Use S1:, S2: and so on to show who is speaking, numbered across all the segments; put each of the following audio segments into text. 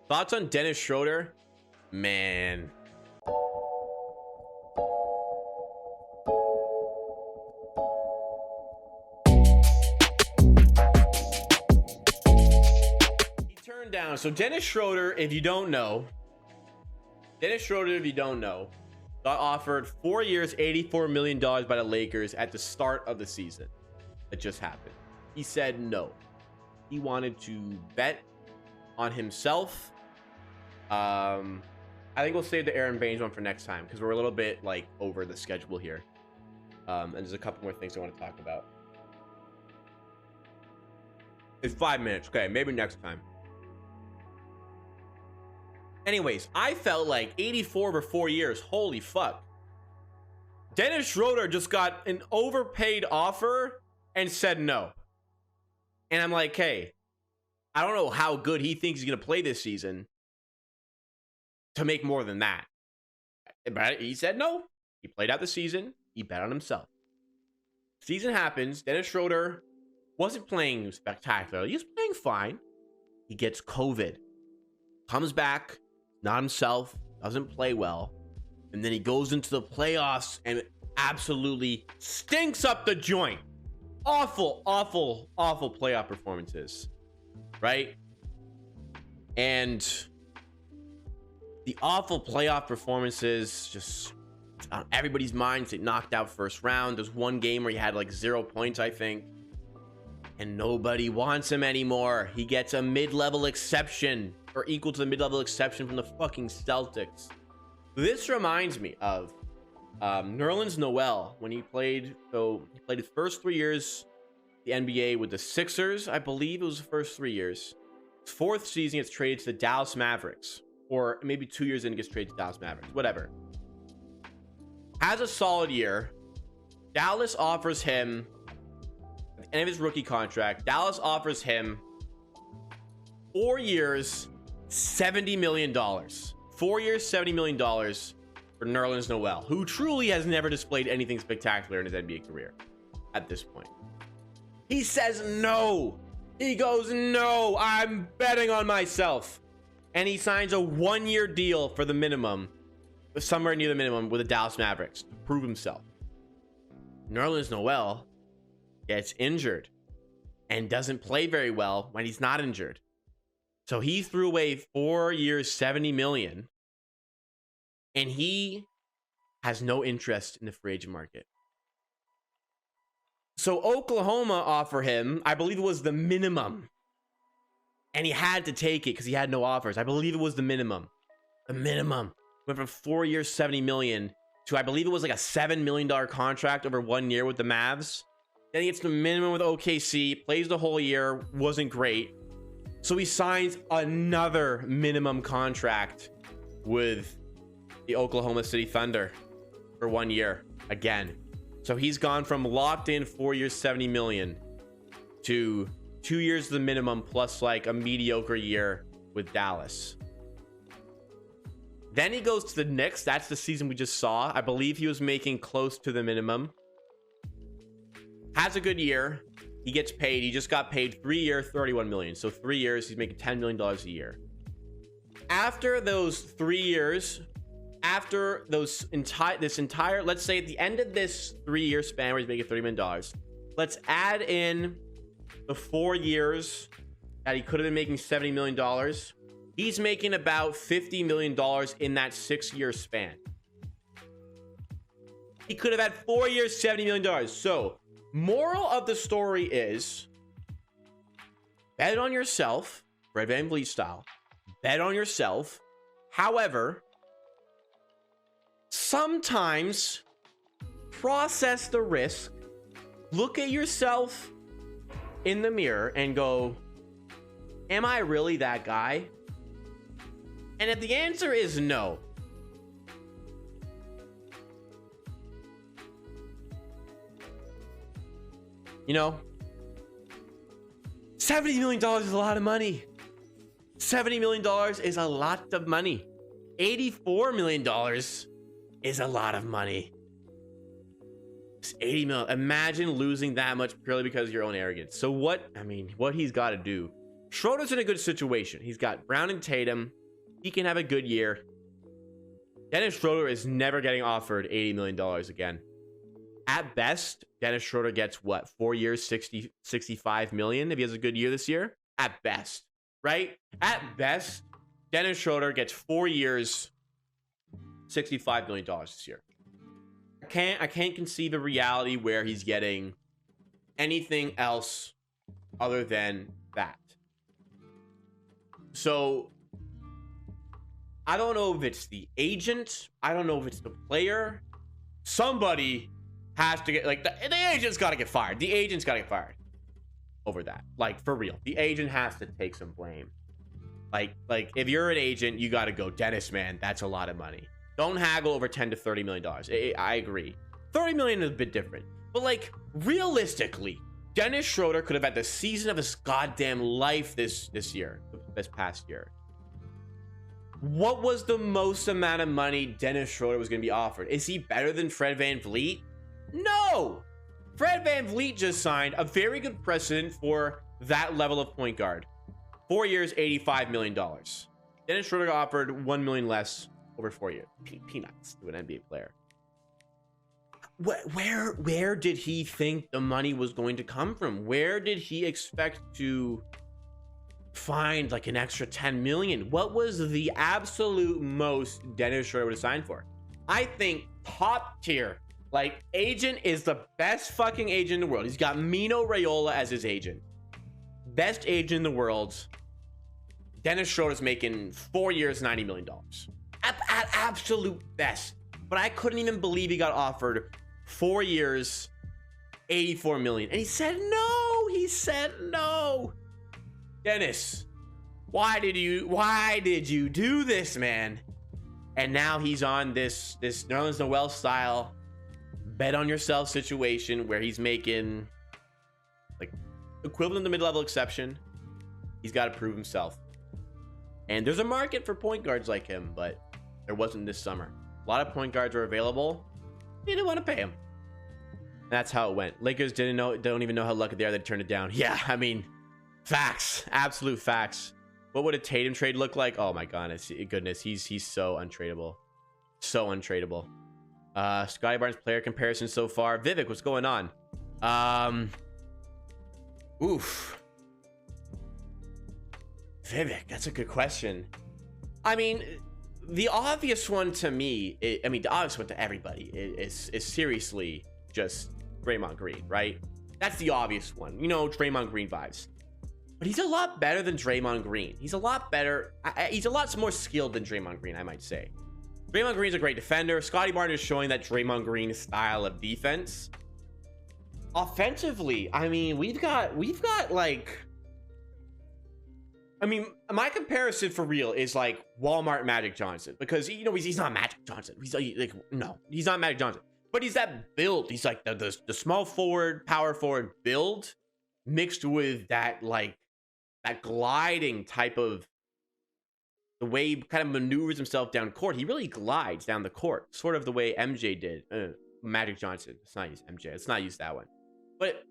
S1: Thoughts on Dennis Schroder? Man. He turned down. So Dennis Schroder, if you don't know, got offered 4 years, $84 million by the Lakers at the start of the season. That just happened. He said no. He wanted to bet on himself. I think we'll save the Aaron Baines one for next time because we're a little bit like over the schedule here. And there's a couple more things I want to talk about. It's 5 minutes. Okay, maybe next time. Anyways, I felt like 84 over 4 years. Holy fuck. Dennis Schroder just got an overpaid offer and said no. And I'm like, hey, I don't know how good he thinks he's going to play this season to make more than that. But he said no. He played out the season. He bet on himself. Season happens. Dennis Schroder wasn't playing spectacular. He was playing fine. He gets COVID. Comes back. Not himself. Doesn't play well. And then he goes into the playoffs and absolutely stinks up the joint. Awful playoff performances. Right? And the awful playoff performances just on everybody's minds. They knocked out first round. There's one game where he had like 0 points, I think. And nobody wants him anymore. He gets a mid-level exception or equal to the mid-level exception from the fucking Celtics. This reminds me of Nerlens Noel when he played. So he played his first 3 years the NBA with the Sixers. I believe it was the first 3 years. His fourth season gets traded to the Dallas Mavericks, or maybe 2 years in gets traded to Dallas Mavericks. Whatever. Has a solid year. Dallas offers him at the end of his rookie contract. Dallas offers him 4 years, $70 million. 4 years, $70 million for Nerlens Noel, who truly has never displayed anything spectacular in his NBA career at this point. He says no. He goes, no, I'm betting on myself. And he signs a 1-year deal for the minimum, somewhere near the minimum, with the Dallas Mavericks to prove himself. Nerlens Noel gets injured and doesn't play very well when he's not injured. So he threw away 4 years, $70 million, and he has no interest in the free agent market. So Oklahoma offer him, I believe it was the minimum, and he had to take it because he had no offers. I believe it was the minimum. The minimum went from 4 years, $70 million to, I believe it was like a $7 million contract over 1 year with the Mavs. Then he gets the minimum with OKC, plays the whole year, wasn't great. So he signs another minimum contract with the Oklahoma City Thunder for 1 year again. So he's gone from locked in 4 years, $70 million to 2 years the minimum plus like a mediocre year with Dallas. Then he goes to the Knicks. That's the season we just saw. I believe he was making close to the minimum. Has a good year. He gets paid. He just got paid 3 years, $31 million. So 3 years, he's making $10 million a year. After those 3 years, after those entire, let's say at the end of this 3 year span where he's making $30 million, let's add in the 4 years that he could have been making $70 million. He's making about $50 million in that 6 year span. He could have had 4 years, $70 million. So moral of the story is bet on yourself, Fred VanVleet style. Bet on yourself. However, sometimes process the risk. Look at yourself in the mirror and go, am I really that guy? And if the answer is no, you know, $70 million is a lot of money. $70 million is a lot of money. $84 million is a lot of money. It's $80 million. Imagine losing that much purely because of your own arrogance. So what he's got to do, Schroeder's in a good situation. He's got Brown and Tatum. He can have a good year. Dennis Schroder is never getting offered $80 million again. At best, Dennis Schroder gets what? 4 years, 65 million if he has a good year this year? At best, right? At best, Dennis Schroder gets 4 years, $65 million this year. I can't conceive a reality where he's getting anything else other than that. So I don't know if it's the agent. I don't know if it's the player. Somebody has to get, like, the agent's got to get fired. The agent's got to get fired over that. Like, for real. The agent has to take some blame. Like if you're an agent, you got to go, Dennis, man, that's a lot of money. Don't haggle over $10 to $30 million. I agree. 30 million is a bit different. But, like, realistically, Dennis Schroder could have had the season of his goddamn life this past year. What was the most amount of money Dennis Schroder was going to be offered? Is he better than Fred VanVleet? No! Fred VanVleet just signed a very good precedent for that level of point guard. 4 years, $85 million. Dennis Schroder got offered $1 million less over 4 years. Peanuts to an NBA player. Where did he think the money was going to come from? Where did he expect to find like an extra 10 million? What was the absolute most Dennis Schroder would have signed for? I think top tier, like, agent is the best fucking agent in the world. He's got Mino Raiola as his agent. Best agent in the world. Dennis Schroder's making 4 years, $90 million. At absolute best. But I couldn't even believe he got offered 4 years, $84 million. And he said no. He said no. Dennis, why did you do this, man? And now he's on this Nerlens Noel style bet on yourself situation where he's making like equivalent to mid-level exception. He's got to prove himself. And there's a market for point guards like him, but there wasn't this summer. A lot of point guards were available. They didn't want to pay him. That's how it went. Lakers don't even know how lucky they are. They turned it down. Yeah, I mean, facts, absolute facts. What would a Tatum trade look like? Oh my goodness, he's so untradeable, so untradeable. Scotty Barnes player comparison so far. Vivek, what's going on? Vivek, that's a good question. I mean, the obvious one to me, the obvious one to everybody is seriously just Draymond Green, right? That's the obvious one. You know, Draymond Green vibes. But he's a lot better than Draymond Green. He's a lot better. He's a lot more skilled than Draymond Green, I might say. Draymond Green's a great defender. Scotty Barnes is showing that Draymond Green style of defense. Offensively, I mean, we've got like, I mean, my comparison for real is like Walmart Magic Johnson, because, you know, he's not Magic Johnson. He's like, no, he's not Magic Johnson, but he's that build. He's like the small forward, power forward build mixed with that, like, that gliding type of, the way he kind of maneuvers himself down court. He really glides down the court, sort of the way MJ did. Magic Johnson. Let's not use MJ. Let's not use that one. But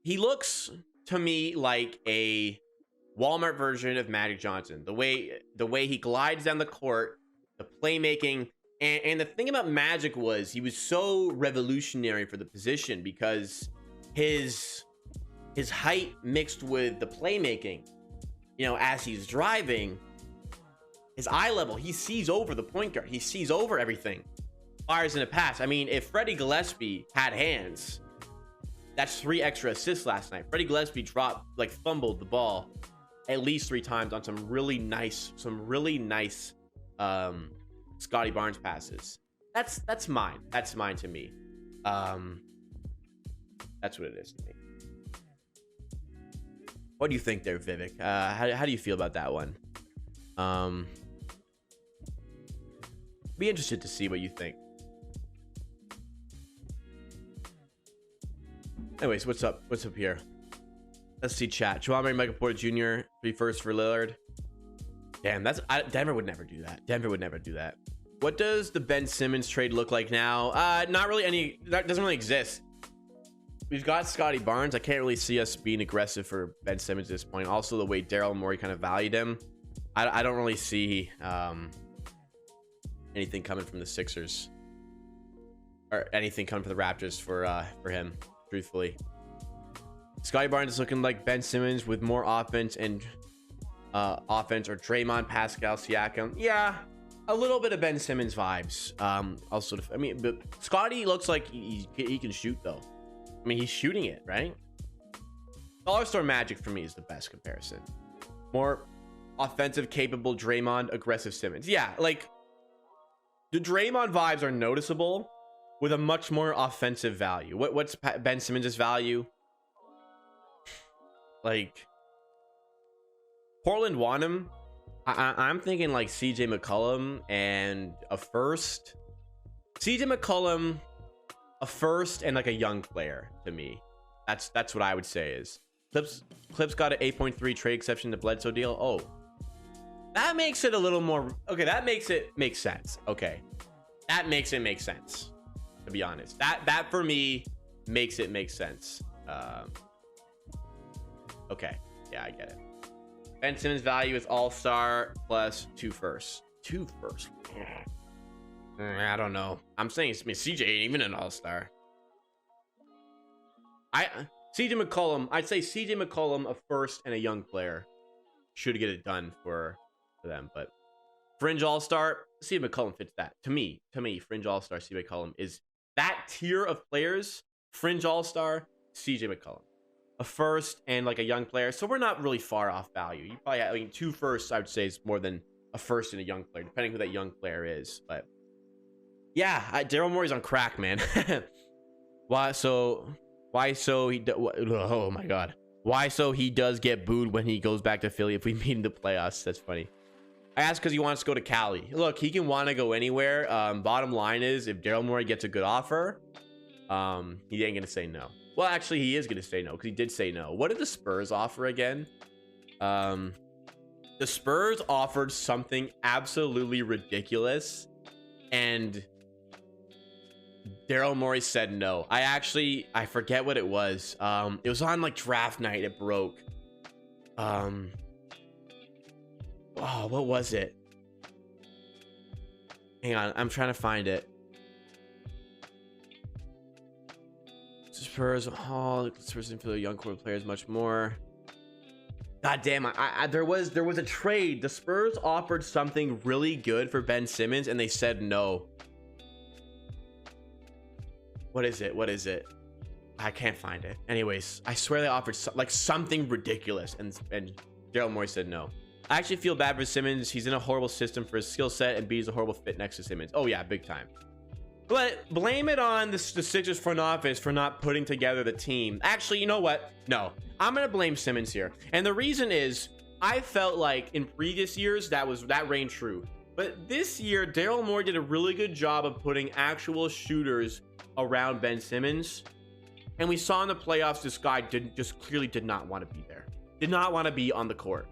S1: he looks to me like a Walmart version of Magic Johnson. The way he glides down the court, the playmaking, and the thing about Magic was he was so revolutionary for the position because his height mixed with the playmaking, you know, as he's driving, his eye level, he sees over the point guard. He sees over everything. Fires in a pass. I mean, if Freddie Gillespie had hands, that's 3 extra assists last night. Freddie Gillespie fumbled the ball at least 3 times on some really nice Scotty Barnes passes. That's mine. That's mine to me. That's what it is to me. What do you think there, Vivek? How do you feel about that one? Be interested to see what you think. Anyways, what's up? What's up here? Let's see chat. Jamal Murray, Michael Porter Jr. 3 firsts for Lillard. Damn, Denver would never do that. Denver would never do that. What does the Ben Simmons trade look like now? Not really any. That doesn't really exist. we've got Scotty Barnes. I can't really see us being aggressive for Ben Simmons at this point. Also, the way Daryl Morey kind of valued him, I don't really see anything coming from the Sixers or anything coming from the Raptors for him, truthfully. Scotty Barnes is looking like Ben Simmons with more offense and offense, or Draymond, Pascal, Siakam. Yeah, a little bit of Ben Simmons vibes. Also, I mean, but Scotty looks like he can shoot though. I mean, he's shooting it, right? Dollar Store Magic for me is the best comparison. More offensive, capable Draymond, aggressive Simmons. Yeah, like the Draymond vibes are noticeable with a much more offensive value. What's Ben Simmons' value? Like Portland want him. I'm thinking like CJ McCollum and a first. CJ McCollum, a first, and like a young player to me. That's what I would say is. Clips got an 8.3 trade exception to Bledsoe deal. Oh, that makes it a little more okay. That makes it make sense. Okay, that makes it make sense. To be honest, that for me makes it make sense. Okay, yeah, I get it. Ben Simmons' value is all-star plus 2 firsts. 2 firsts. I don't know. I'm saying CJ ain't even an all-star. CJ McCollum. I'd say CJ McCollum, a first and a young player, should get it done for them. But fringe all-star, CJ McCollum fits that. To me, fringe all-star CJ McCollum is that tier of players. Fringe all-star CJ McCollum. A first and like a young player, so we're not really far off value. You probably have, 2 firsts, I would say, is more than a first and a young player, depending who that young player is. But yeah, Daryl Morey's on crack, man. Why so he oh my god, why so he does get booed when he goes back to Philly if we meet in the playoffs? That's funny. I asked because he wants to go to Cali. Look, he can want to go anywhere. Bottom line is, if Daryl Morey gets a good offer, he ain't gonna say no. Well, actually, he is going to say no, because he did say no. What did the Spurs offer again? The Spurs offered something absolutely ridiculous, and Daryl Morey said no. I forget what it was. It was on like draft night. It broke. Oh, what was it? Hang on, I'm trying to find it. Spurs, Spurs and Philly young core players much more. God damn, there was a trade. The Spurs offered something really good for Ben Simmons, and they said no. What is it? I can't find it. Anyways, I swear they offered something ridiculous, and Daryl Morey said no. I actually feel bad for Simmons. He's in a horrible system for his skill set, and B's a horrible fit next to Simmons. Oh yeah, big time. But blame it on the Sixers front office for not putting together the team. Actually, you know what? No, I'm going to blame Simmons here. And the reason is, I felt like in previous years, that reigned true. But this year, Daryl Morey did a really good job of putting actual shooters around Ben Simmons. And we saw in the playoffs, this guy clearly did not want to be there. Did not want to be on the court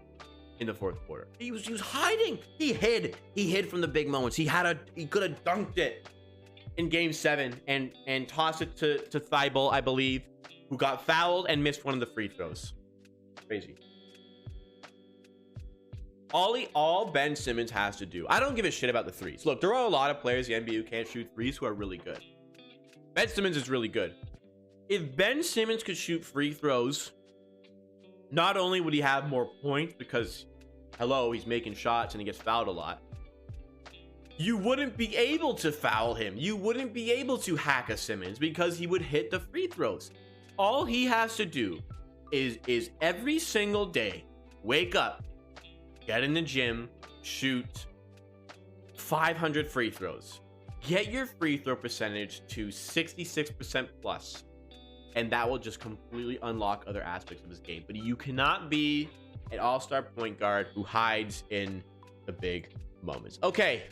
S1: in the fourth quarter. He was hiding. He hid from the big moments. He could have dunked it in game 7 and tossed it to Thibault, I believe, who got fouled and missed one of the free throws. Crazy. All Ben Simmons has to do, I don't give a shit about the threes. Look, there are a lot of players in the NBA who can't shoot threes who are really good. Ben Simmons is really good. If Ben Simmons could shoot free throws, not only would he have more points because, hello, he's making shots and he gets fouled a lot, you wouldn't be able to foul him. You wouldn't be able to hack a Simmons because he would hit the free throws. All he has to do is every single day, wake up, get in the gym, shoot 500 free throws. Get your free throw percentage to 66% plus, and that will just completely unlock other aspects of his game. But you cannot be an all-star point guard who hides in the big moments. Okay.